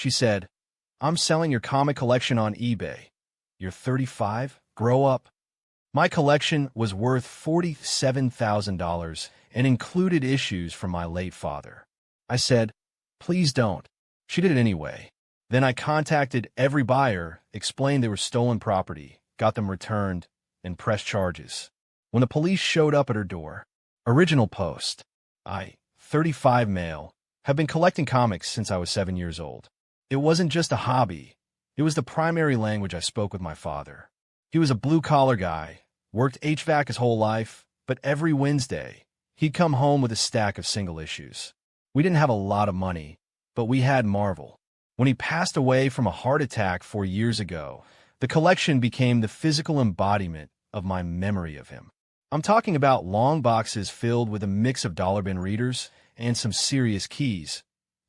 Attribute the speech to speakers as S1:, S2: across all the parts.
S1: She said, "I'm selling your comic collection on eBay. You're 35? Grow up." My collection was worth $47,000 and included issues from my late father. I said, "Please don't." She did it anyway. Then I contacted every buyer, explained they were stolen property, got them returned, and pressed charges. When the police showed up at her door, original post, I, 35 male, have been collecting comics since I was 7 years old. It wasn't just a hobby. It was the primary language I spoke with my father. He was a blue-collar guy, worked HVAC his whole life, but every Wednesday, he'd come home with a stack of single issues. We didn't have a lot of money, but we had Marvel. When he passed away from a heart attack 4 years ago, the collection became the physical embodiment of my memory of him. I'm talking about long boxes filled with a mix of dollar bin readers and some serious keys.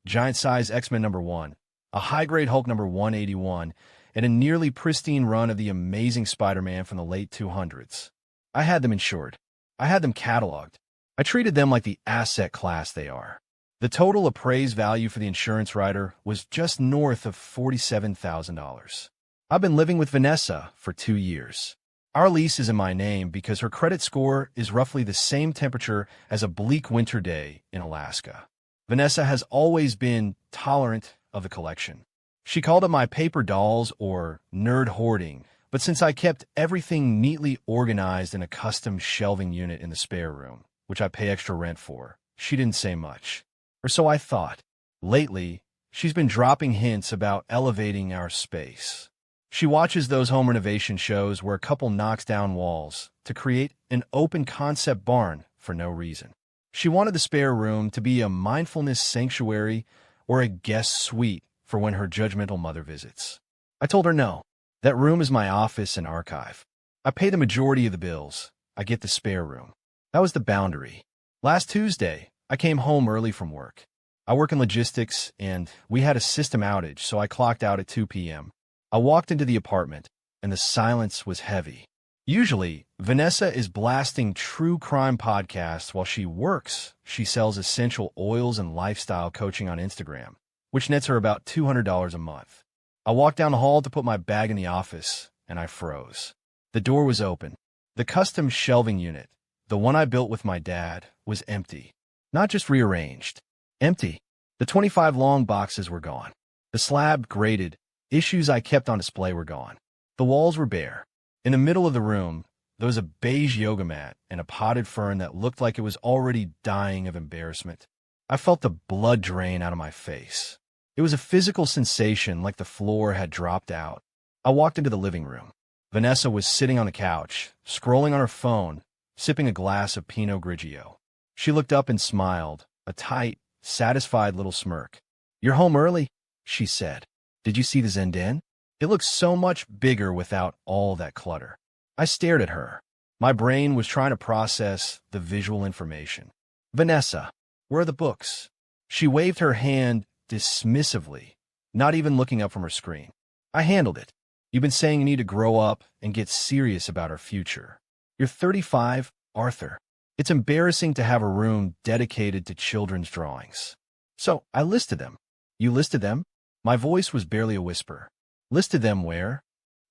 S1: Giant-size X-Men #1, a high-grade Hulk #181, and a nearly pristine run of the Amazing Spider-Man from the late 200s. I had them insured. I had them cataloged. I treated them like the asset class they are. The total appraised value for the insurance rider was just north of $47,000. I've been living with Vanessa for 2 years. Our lease is in my name because her credit score is roughly the same temperature as a bleak winter day in Alaska. Vanessa has always been tolerant of the collection. She called it my paper dolls or nerd hoarding, but since I kept everything neatly organized in a custom shelving unit in the spare room, which I pay extra rent for, she didn't say much. Or so I thought. Lately, she's been dropping hints about elevating our space. She watches those home renovation shows where a couple knocks down walls to create an open-concept barn for no reason. She wanted the spare room to be a mindfulness sanctuary or a guest suite for when her judgmental mother visits. I told her no. That room is my office and archive. I pay the majority of the bills. I get the spare room. That was the boundary. Last Tuesday, I came home early from work. I work in logistics, and we had a system outage, so I clocked out at 2 p.m. I walked into the apartment, and the silence was heavy. Usually, Vanessa is blasting true crime podcasts while she works. She sells essential oils and lifestyle coaching on Instagram, which nets her about $200 a month. I walked down the hall to put my bag in the office, and I froze. The door was open. The custom shelving unit, the one I built with my dad, was empty. Not just rearranged. Empty. The 25 long boxes were gone. The slab graded. Issues I kept on display were gone. The walls were bare. In the middle of the room, there was a beige yoga mat and a potted fern that looked like it was already dying of embarrassment. I felt the blood drain out of my face. It was a physical sensation like the floor had dropped out. I walked into the living room. Vanessa was sitting on the couch, scrolling on her phone, sipping a glass of Pinot Grigio. She looked up and smiled, a tight, satisfied little smirk. "You're home early," she said. "Did you see the Zen Den? It looks so much bigger without all that clutter." I stared at her. My brain was trying to process the visual information. "Vanessa, where are the books?" She waved her hand dismissively, not even looking up from her screen. "I handled it. You've been saying you need to grow up and get serious about our future. You're 35, Arthur. It's embarrassing to have a room dedicated to children's drawings." So I listed them. "You listed them?" My voice was barely a whisper. "Listed them where?"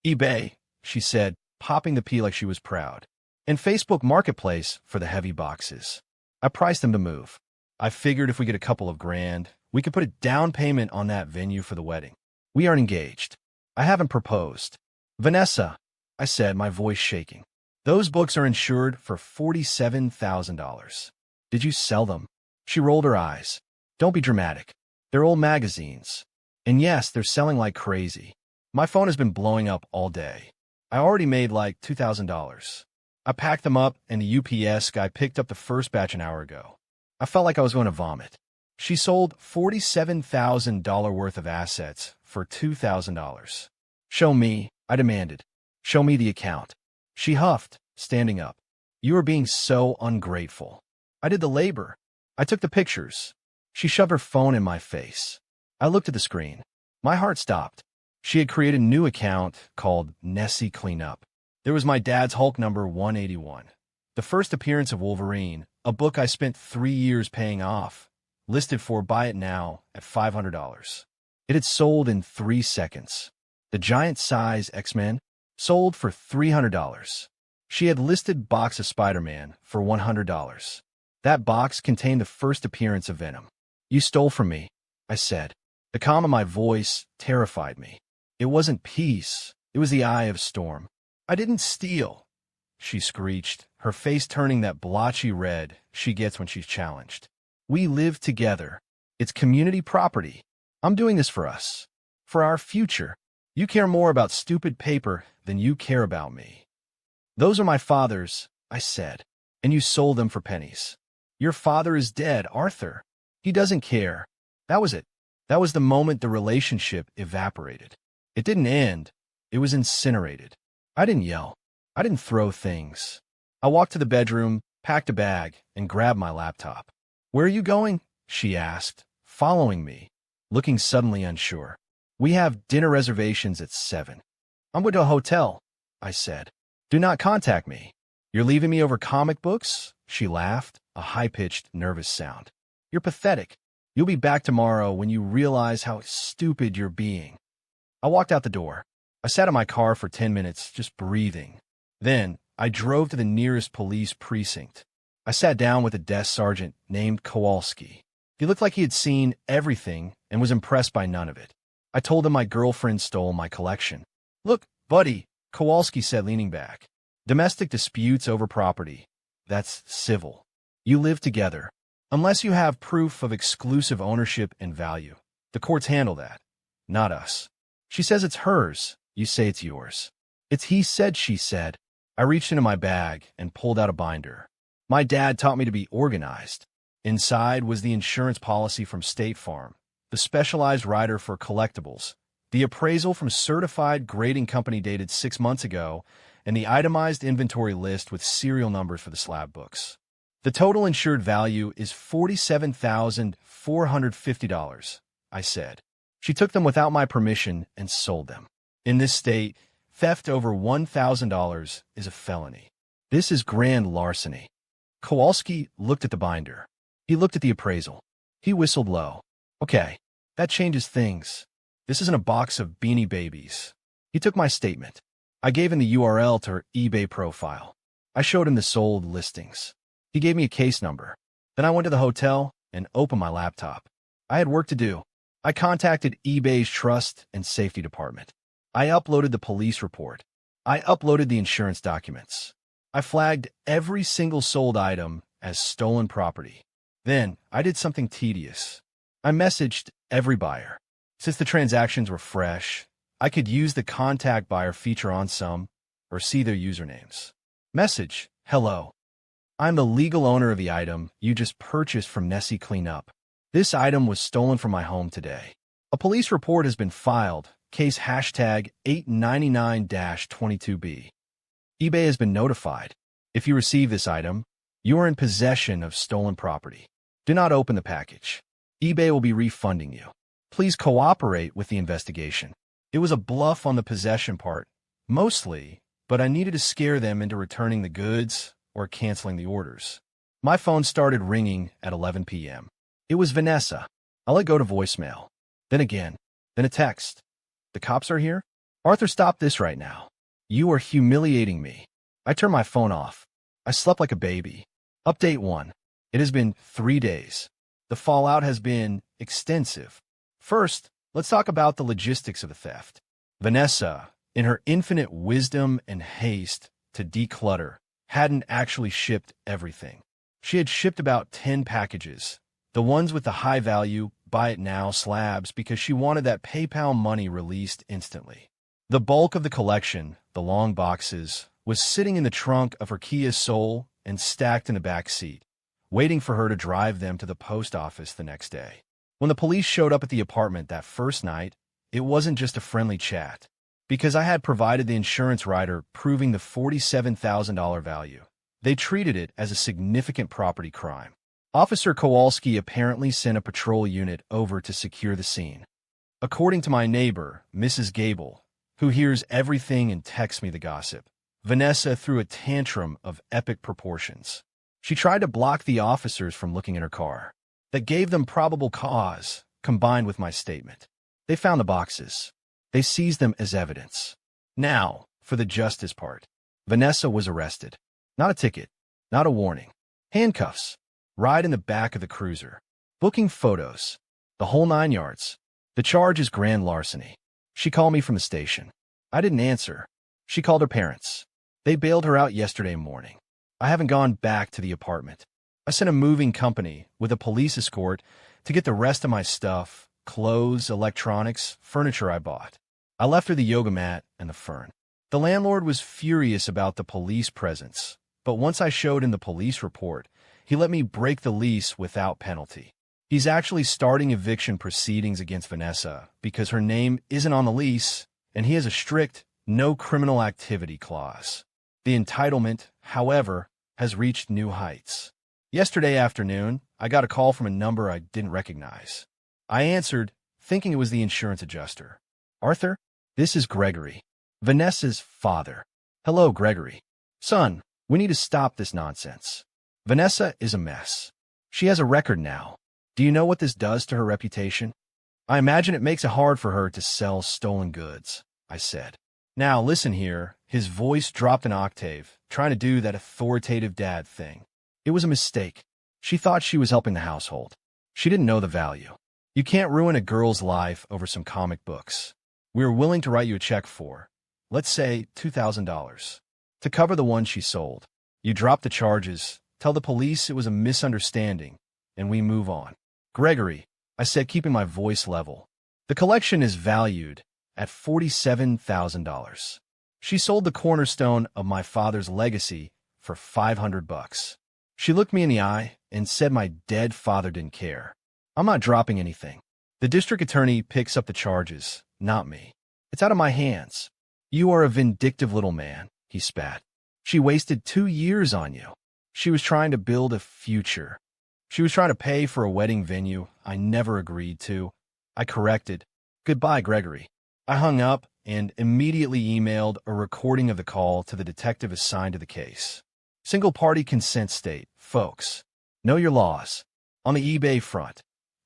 S1: "eBay," she said, popping the P like she was proud. "And Facebook Marketplace for the heavy boxes. I priced them to move. I figured if we get a couple of grand, we could put a down payment on that venue for the wedding. We aren't engaged. I haven't proposed." "Vanessa," I said, my voice shaking. "Those books are insured for $47,000. Did you sell them?" She rolled her eyes. "Don't be dramatic. They're old magazines. And yes, they're selling like crazy. My phone has been blowing up all day. I already made like $2,000. I packed them up, and the UPS guy picked up the first batch an hour ago. I felt like I was going to vomit." She sold $47,000 worth of assets for $2,000. "Show me," I demanded. "Show me the account." She huffed, standing up. "You are being so ungrateful." "I did the labor. I took the pictures." She shoved her phone in my face. I looked at the screen. My heart stopped. She had created a new account called Nessie Cleanup. There was my dad's Hulk #181. The first appearance of Wolverine, a book I spent 3 years paying off, listed for buy it now at $500. It had sold in 3 seconds. The giant-size X-Men sold for $300. She had listed box of Spider-Man for $100. That box contained the first appearance of Venom. "You stole from me," I said. The calm in my voice terrified me. It wasn't peace. It was the eye of storm. "I didn't steal," she screeched, her face turning that blotchy red she gets when she's challenged. "We live together. It's community property. I'm doing this for us. For our future. You care more about stupid paper than you care about me." "Those are my father's," I said, "and you sold them for pennies. Your father is dead, Arthur. He doesn't care." That was it. That was the moment the relationship evaporated. It didn't end. It was incinerated. I didn't yell. I didn't throw things. I walked to the bedroom, packed a bag, and grabbed my laptop. "Where are you going?" she asked, following me, looking suddenly unsure. "We have dinner reservations at 7. "I'm going to a hotel," I said. "Do not contact me." "You're leaving me over comic books?" She laughed, a high-pitched, nervous sound. "You're pathetic. You'll be back tomorrow when you realize how stupid you're being." I walked out the door. I sat in my car for 10 minutes, just breathing. Then, I drove to the nearest police precinct. I sat down with a desk sergeant named Kowalski. He looked like he had seen everything and was impressed by none of it. I told him my girlfriend stole my collection. "Look, buddy," Kowalski said, leaning back. "Domestic disputes over property. That's civil. You live together. Unless you have proof of exclusive ownership and value. The courts handle that. Not us. She says it's hers. You say it's yours." "It's he said, she said." I reached into my bag and pulled out a binder. My dad taught me to be organized. Inside was the insurance policy from State Farm, the specialized rider for collectibles, the appraisal from certified grading company dated 6 months ago, and the itemized inventory list with serial numbers for the slab books. "The total insured value is $47,450, I said. She took them without my permission and sold them. In this state, theft over $1,000 is a felony. This is grand larceny. Kowalski looked at the binder. He looked at the appraisal. He whistled low. "Okay, that changes things. This isn't a box of Beanie Babies." He took my statement. I gave him the URL to her eBay profile. I showed him the sold listings. He gave me a case number. Then I went to the hotel and opened my laptop. I had work to do. I contacted eBay's Trust and Safety Department. I uploaded the police report. I uploaded the insurance documents. I flagged every single sold item as stolen property. Then I did something tedious. I messaged every buyer. Since the transactions were fresh, I could use the contact buyer feature on some or see their usernames. Message: "Hello. I'm the legal owner of the item you just purchased from Nessie Cleanup. This item was stolen from my home today. A police report has been filed, case hashtag 899-22B. eBay has been notified. If you receive this item, you are in possession of stolen property. Do not open the package. eBay will be refunding you. Please cooperate with the investigation." It was a bluff on the possession part, mostly, but I needed to scare them into returning the goods or canceling the orders. My phone started ringing at 11 p.m. It was Vanessa. I let go to voicemail. Then again. Then a text. "The cops are here? Arthur, stop this right now. You are humiliating me." I turned my phone off. I slept like a baby. Update 1. It has been 3 days. The fallout has been extensive. First, let's talk about the logistics of the theft. Vanessa, in her infinite wisdom and haste to declutter, hadn't actually shipped everything. She had shipped about 10 packages, the ones with the high-value, buy-it-now slabs, because she wanted that PayPal money released instantly. The bulk of the collection, the long boxes, was sitting in the trunk of her Kia Soul and stacked in the back seat, waiting for her to drive them to the post office the next day. When the police showed up at the apartment that first night, it wasn't just a friendly chat. Because I had provided the insurance rider proving the $47,000 value, they treated it as a significant property crime. Officer Kowalski apparently sent a patrol unit over to secure the scene. According to my neighbor, Mrs. Gable, who hears everything and texts me the gossip, Vanessa threw a tantrum of epic proportions. She tried to block the officers from looking in her car. That gave them probable cause, combined with my statement. They found the boxes. They seized them as evidence. Now, for the justice part. Vanessa was arrested. Not a ticket. Not a warning. Handcuffs. Ride in the back of the cruiser. Booking photos. The whole 9 yards. The charge is grand larceny. She called me from the station. I didn't answer. She called her parents. They bailed her out yesterday morning. I haven't gone back to the apartment. I sent a moving company with a police escort to get the rest of my stuff, clothes, electronics, furniture I bought. I left her the yoga mat and the fern. The landlord was furious about the police presence, but once I showed him the police report, he let me break the lease without penalty. He's actually starting eviction proceedings against Vanessa because her name isn't on the lease, and he has a strict no criminal activity clause. The entitlement, however, has reached new heights. Yesterday afternoon, I got a call from a number I didn't recognize. I answered, thinking it was the insurance adjuster. Arthur, this is Gregory, Vanessa's father. Hello, Gregory. Son, we need to stop this nonsense. Vanessa is a mess. She has a record now. Do you know what this does to her reputation? I imagine it makes it hard for her to sell stolen goods, I said. Now listen here, his voice dropped an octave, trying to do that authoritative dad thing. It was a mistake. She thought she was helping the household. She didn't know the value. You can't ruin a girl's life over some comic books. We are willing to write you a check for, let's say, $2,000, to cover the one she sold. You drop the charges, tell the police it was a misunderstanding, and we move on. Gregory, I said, keeping my voice level. The collection is valued at $47,000. She sold the cornerstone of my father's legacy for $500. She looked me in the eye and said my dead father didn't care. I'm not dropping anything. The district attorney picks up the charges, not me. It's out of my hands. You are a vindictive little man, he spat. She wasted 2 years on you. She was trying to build a future. She was trying to pay for a wedding venue I never agreed to. I corrected. Goodbye, Gregory. I hung up and immediately emailed a recording of the call to the detective assigned to the case. Single-party consent state, folks. Know your laws. On the eBay front,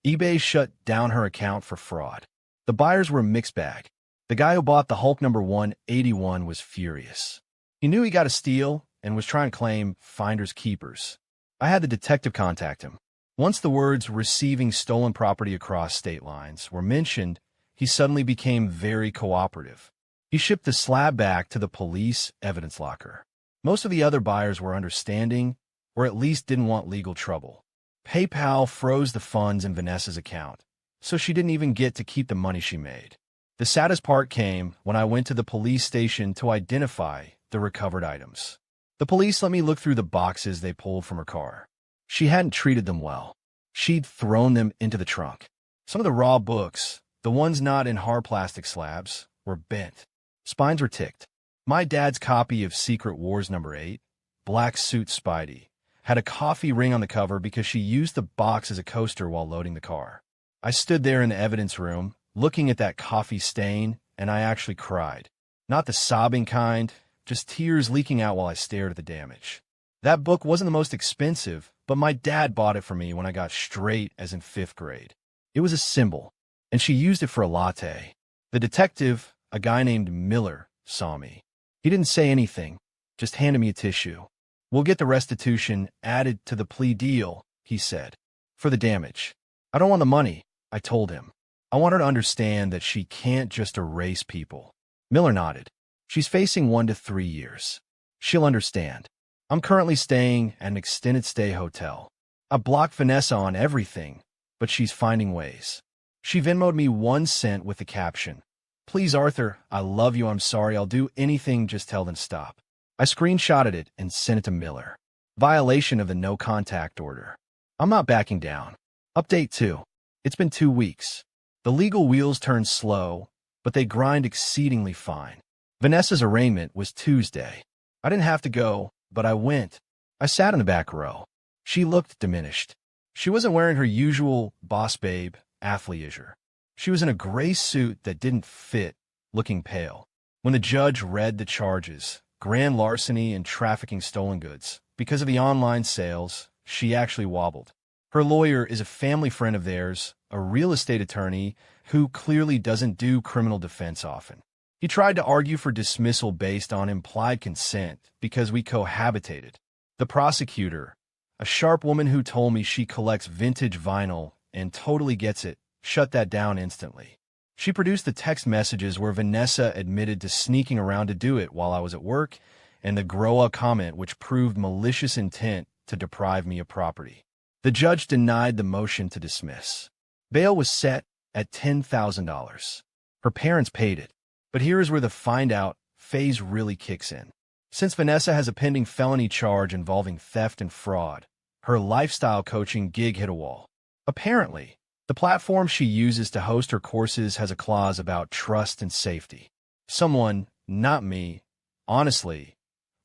S1: eBay shut down her account for fraud. The buyers were a mixed bag. The guy who bought the Hulk number 181 was furious. He knew he got a steal and was trying to claim finders keepers. I had the detective contact him. Once the words receiving stolen property across state lines were mentioned, he suddenly became very cooperative. He shipped the slab back to the police evidence locker. Most of the other buyers were understanding, or at least didn't want legal trouble. PayPal froze the funds in Vanessa's account, so she didn't even get to keep the money she made. The saddest part came when I went to the police station to identify the recovered items. The police let me look through the boxes they pulled from her car. She hadn't treated them well. She'd thrown them into the trunk. Some of the raw books, the ones not in hard plastic slabs, were bent. Spines were ticked. My dad's copy of Secret Wars number 8, Black Suit Spidey, had a coffee ring on the cover because she used the box as a coaster while loading the car. I stood there in the evidence room, looking at that coffee stain, and I actually cried. Not the sobbing kind, just tears leaking out while I stared at the damage. That book wasn't the most expensive, but my dad bought it for me when I got straight as in 5th grade. It was a symbol, and she used it for a latte. The detective, a guy named Miller, saw me. He didn't say anything, just handed me a tissue. We'll get the restitution added to the plea deal, he said, for the damage. I don't want the money, I told him. I want her to understand that she can't just erase people. Miller nodded. She's facing 1 to 3 years. She'll understand. I'm currently staying at an extended stay hotel. I blocked Vanessa on everything, but she's finding ways. She Venmo'd me 1 cent with the caption, "Please, Arthur, I love you, I'm sorry, I'll do anything, just tell them stop." I screenshotted it and sent it to Miller. Violation of the no contact order. I'm not backing down. Update 2. It's been 2 weeks. The legal wheels turn slow, but they grind exceedingly fine. Vanessa's arraignment was Tuesday. I didn't have to go, but I went. I sat in the back row. She looked diminished. She wasn't wearing her usual boss babe athleisure. She was in a gray suit that didn't fit, looking pale. When the judge read the charges, grand larceny and trafficking stolen goods, because of the online sales, she actually wobbled. Her lawyer is a family friend of theirs, a real estate attorney who clearly doesn't do criminal defense often. He tried to argue for dismissal based on implied consent because we cohabitated. The prosecutor, a sharp woman who told me she collects vintage vinyl and totally gets it, shut that down instantly. She produced the text messages where Vanessa admitted to sneaking around to do it while I was at work, and the grow up comment which proved malicious intent to deprive me of property. The judge denied the motion to dismiss. Bail was set at $10,000. Her parents paid it. But here is where the find out phase really kicks in. Since Vanessa has a pending felony charge involving theft and fraud, her lifestyle coaching gig hit a wall. Apparently, the platform she uses to host her courses has a clause about trust and safety. Someone, not me, honestly,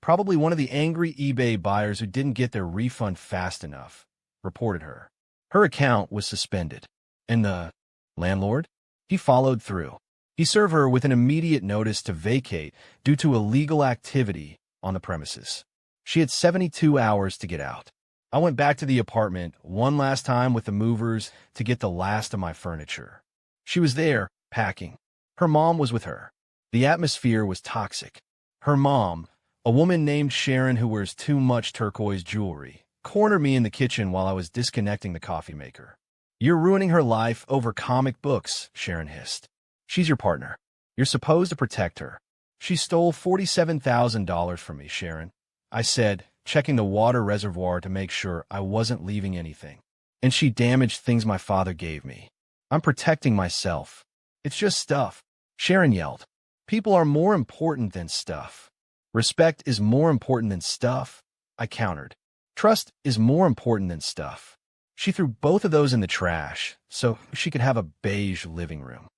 S1: probably one of the angry eBay buyers who didn't get their refund fast enough, reported her. Her account was suspended. And the landlord? He followed through. He served her with an immediate notice to vacate due to illegal activity on the premises. She had 72 hours to get out. I went back to the apartment one last time with the movers to get the last of my furniture. She was there, packing. Her mom was with her. The atmosphere was toxic. Her mom, a woman named Sharon who wears too much turquoise jewelry, cornered me in the kitchen while I was disconnecting the coffee maker. "You're ruining her life over comic books," Sharon hissed. "She's your partner. You're supposed to protect her." "She stole $47,000 from me, Sharon," I said, checking the water reservoir to make sure I wasn't leaving anything. "And she damaged things my father gave me. I'm protecting myself. It's just stuff," Sharon yelled. "People are more important than stuff. Respect is more important than stuff," I countered. "Trust is more important than stuff." She threw both of those in the trash so she could have a beige living room.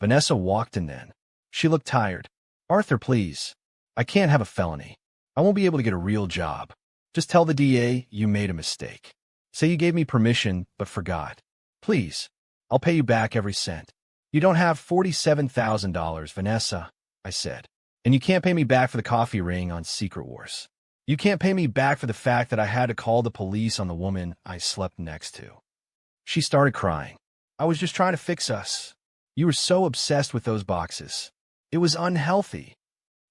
S1: Vanessa walked in then. She looked tired. "Arthur, please. I can't have a felony. I won't be able to get a real job. Just tell the DA you made a mistake. Say you gave me permission but forgot. Please. I'll pay you back every cent." "You don't have $47,000, Vanessa," I said. "And you can't pay me back for the coffee ring on Secret Wars. You can't pay me back for the fact that I had to call the police on the woman I slept next to." She started crying. "I was just trying to fix us. You were so obsessed with those boxes. It was unhealthy.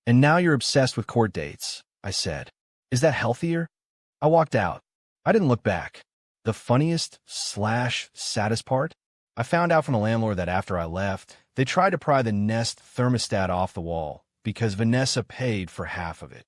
S1: And now you're obsessed with court dates," I said. "Is that healthier?" I walked out. I didn't look back. The funniest/saddest part? I found out from the landlord that after I left, they tried to pry the Nest thermostat off the wall because Vanessa paid for half of it.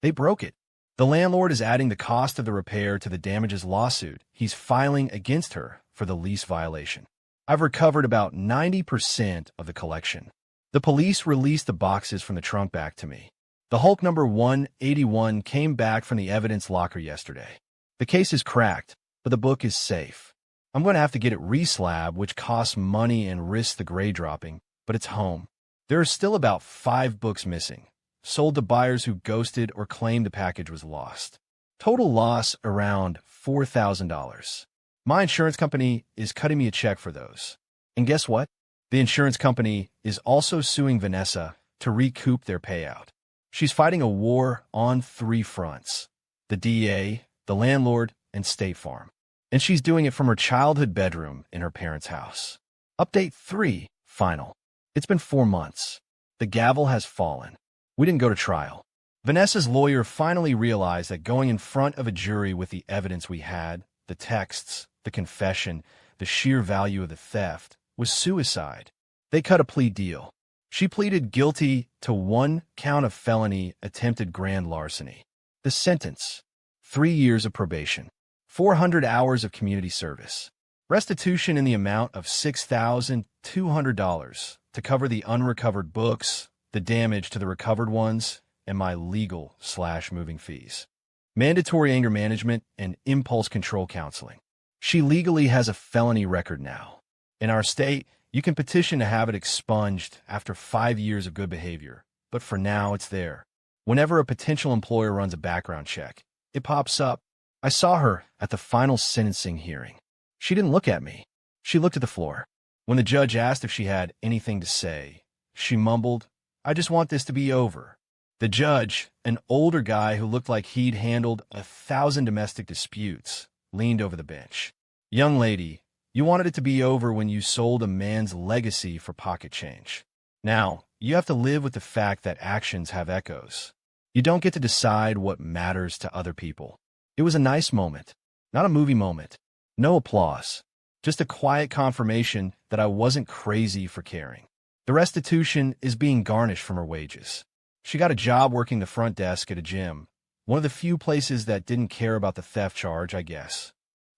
S1: They broke it. The landlord is adding the cost of the repair to the damages lawsuit he's filing against her for the lease violation. I've recovered about 90% of the collection. The police released the boxes from the trunk back to me. The Hulk number 181 came back from the evidence locker yesterday. The case is cracked, but the book is safe. I'm going to have to get it re-slabbed, which costs money and risks the grade dropping, but it's home. There are still about 5 books missing, sold to buyers who ghosted or claimed the package was lost. Total loss around $4,000. My insurance company is cutting me a check for those. And guess what? The insurance company is also suing Vanessa to recoup their payout. She's fighting a war on 3 fronts: the DA, the landlord, and State Farm. And she's doing it from her childhood bedroom in her parents' house. Update 3, final. It's been 4 months. The gavel has fallen. We didn't go to trial. Vanessa's lawyer finally realized that going in front of a jury with the evidence we had, the texts, the confession, the sheer value of the theft, was suicide. They cut a plea deal. She pleaded guilty to 1 count of felony attempted grand larceny. The sentence: 3 years of probation, 400 hours of community service, restitution in the amount of $6,200 to cover the unrecovered books, the damage to the recovered ones, and my legal/moving fees. Mandatory anger management and impulse control counseling. She legally has a felony record now. In our state, you can petition to have it expunged after 5 years of good behavior, but for now it's there. Whenever a potential employer runs a background check, it pops up. I saw her at the final sentencing hearing. She didn't look at me. She looked at the floor. When the judge asked if she had anything to say, she mumbled, "I just want this to be over." The judge, an older guy who looked like he'd handled 1,000 domestic disputes, leaned over the bench. "Young lady, You wanted it to be over when you sold a man's legacy for pocket change. Now, you have to live with the fact that actions have echoes. You don't get to decide what matters to other people. It was a nice moment, not a movie moment. No applause. Just a quiet confirmation that I wasn't crazy for caring. The restitution is being garnished from her wages. She got a job working the front desk at a gym, one of the few places that didn't care about the theft charge, I guess.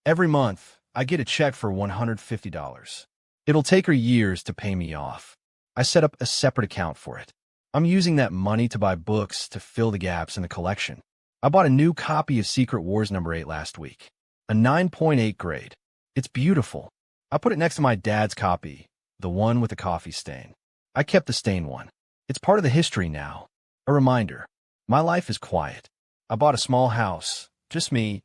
S1: Every month, I get a check for $150. It'll take her years to pay me off. I set up a separate account for it. I'm using that money to buy books to fill the gaps in the collection. I bought a new copy of Secret Wars #8 last week, a 9.8 grade. It's beautiful. I put it next to my dad's copy, the one with the coffee stain. I kept the stain one. It's part of the history now. A reminder. My life is quiet. I bought a small house, just me,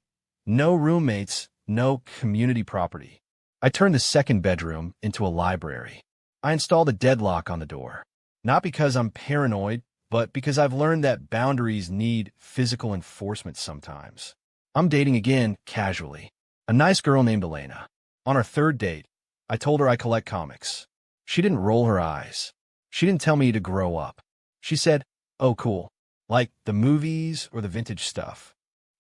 S1: no roommates, no community property. I turned the second bedroom into a library. I installed a deadlock on the door. Not because I'm paranoid, but because I've learned that boundaries need physical enforcement sometimes. I'm dating again, casually. A nice girl named Elena. On our third date, I told her I collect comics. She didn't roll her eyes. She didn't tell me to grow up. She said, "Oh, cool. Like the movies or the vintage stuff?"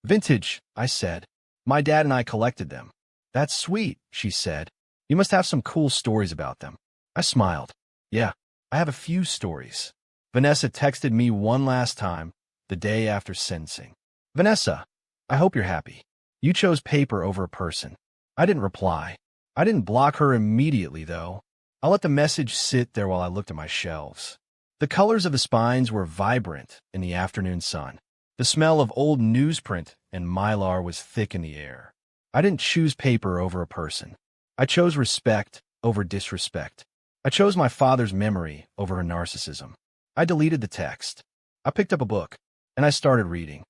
S1: "Vintage," I said. "My dad and I collected them." "That's sweet," she said. "You must have some cool stories about them." I smiled. "Yeah, I have a few stories." Vanessa texted me one last time, the day after sentencing. "Vanessa, I hope you're happy. You chose paper over a person." I didn't reply. I didn't block her immediately, though. I let the message sit there while I looked at my shelves. The colors of the spines were vibrant in the afternoon sun. The smell of old newsprint and mylar was thick in the air. I didn't choose paper over a person. I chose respect over disrespect. I chose my father's memory over her narcissism. I deleted the text. I picked up a book, and I started reading.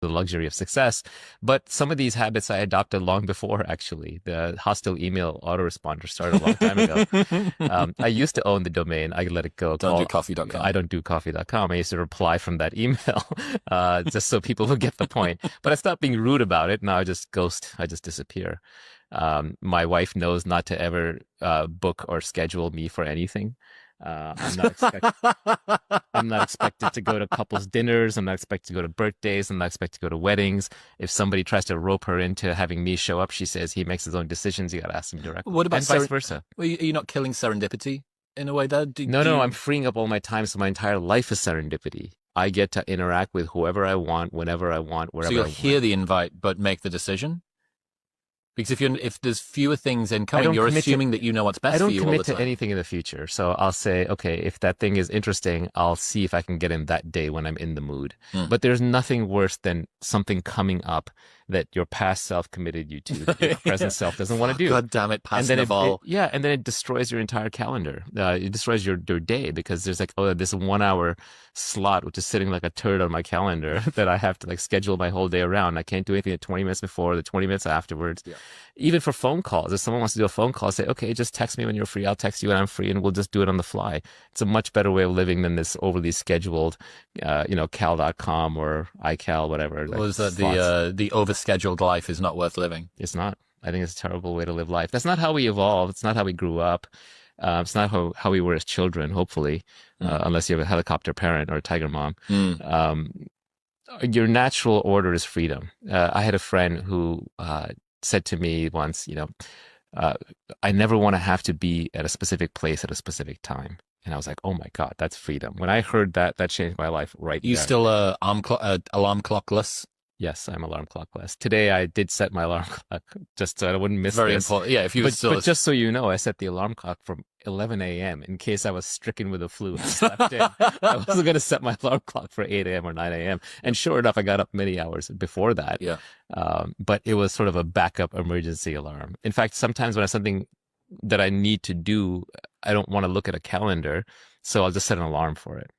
S2: The luxury of success. But some of these habits I adopted long before, actually. The hostile email autoresponder started a long time ago. I used to own the domain. I let it go.
S3: Don't do coffee.com.
S2: I don't do coffee.com. I used to reply from that email just so people would get the point. But I stopped being rude about it. Now I just ghost. I just disappear. My wife knows not to ever book or schedule me for anything. I'm not expected to go to couples dinners. I'm not expected to go to birthdays. I'm not expected to go to weddings. If somebody tries to rope her into having me show up, she says he makes his own decisions. You got to ask him directly.
S3: What about
S2: and vice versa?
S3: Are you not killing serendipity in a way there?
S2: No, I'm freeing up all my time, so my entire life is serendipity. I get to interact with whoever I want, whenever I want, wherever I want.
S3: So you'll hear the invite, but make the decision? Because if there's fewer things incoming, you're assuming that you know what's best for you all the time.
S2: I don't commit to anything in the future. So I'll say, okay, if that thing is interesting, I'll see if I can get in that day when I'm in the mood. But there's nothing worse than something coming up that your past self committed you to, that your present self doesn't want to do.
S3: God damn it, past
S2: and then
S3: Naval.
S2: and then it destroys your entire calendar. It destroys your day because there's like, oh, this 1 hour slot, which is sitting like a turd on my calendar that I have to like schedule my whole day around. I can't do anything the 20 minutes before, the 20 minutes afterwards. Yeah. Even for phone calls, if someone wants to do a phone call, say, okay, just text me when you're free. I'll text you when I'm free and we'll just do it on the fly. It's a much better way of living than this overly scheduled, cal.com or iCal, whatever.
S3: Well, is that the overscheduled life is not worth living?
S2: It's not. I think it's a terrible way to live life. That's not how we evolved. It's not how we grew up. It's not how we were as children, hopefully, unless you have a helicopter parent or a tiger mom. Your natural order is freedom. I had a friend who said to me once, I never want to have to be at a specific place at a specific time. And I was like, oh my God, that's freedom. When I heard that, that changed my life right there.
S3: You still alarm clockless?
S2: Yes, I'm alarm clockless. Today I did set my alarm clock just so I wouldn't miss
S3: Very
S2: this.
S3: important. Yeah, if you
S2: but just so you know, I set the alarm clock from 11 a.m. in case I was stricken with the flu and slept in. I wasn't going to set my alarm clock for 8 a.m. or 9 a.m. And sure enough, I got up many hours before that.
S3: Yeah.
S2: But it was sort of a backup emergency alarm. In fact, sometimes when I have something that I need to do, I don't want to look at a calendar, so I'll just set an alarm for it.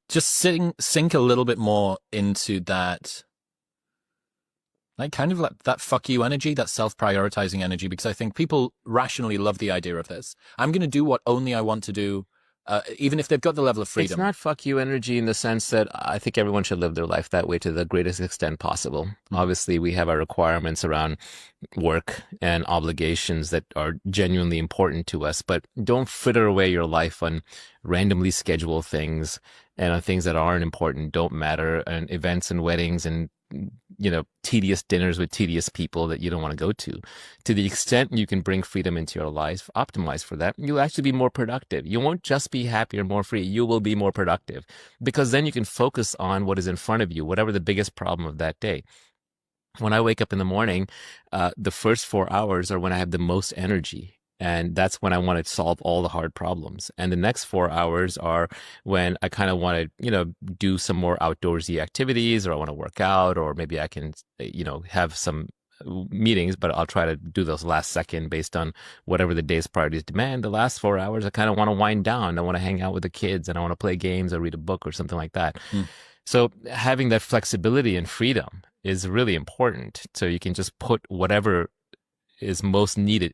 S3: Just sink a little bit more into that, like kind of like that fuck you energy, that self-prioritizing energy, because I think people rationally love the idea of this. I'm going to do what only I want to do even if they've got the level of freedom.
S2: It's not fuck you energy in the sense that I think everyone should live their life that way to the greatest extent possible. Obviously, we have our requirements around work and obligations that are genuinely important to us, but don't fritter away your life on randomly scheduled things and on things that aren't important, don't matter, and events and weddings and tedious dinners with tedious people that you don't want to go to. To the extent you can bring freedom into your life, optimize for that, you'll actually be more productive. You won't just be happier, more free. You will be more productive because then you can focus on what is in front of you, whatever the biggest problem of that day. When I wake up in the morning, the first 4 hours are when I have the most energy. And that's when I want to solve all the hard problems. And the next 4 hours are when I kind of want to, do some more outdoorsy activities, or I want to work out, or maybe I can, have some meetings, but I'll try to do those last second based on whatever the day's priorities demand. The last 4 hours, I kind of want to wind down. I want to hang out with the kids and I want to play games or read a book or something like that. So having that flexibility and freedom is really important. So you can just put whatever is most needed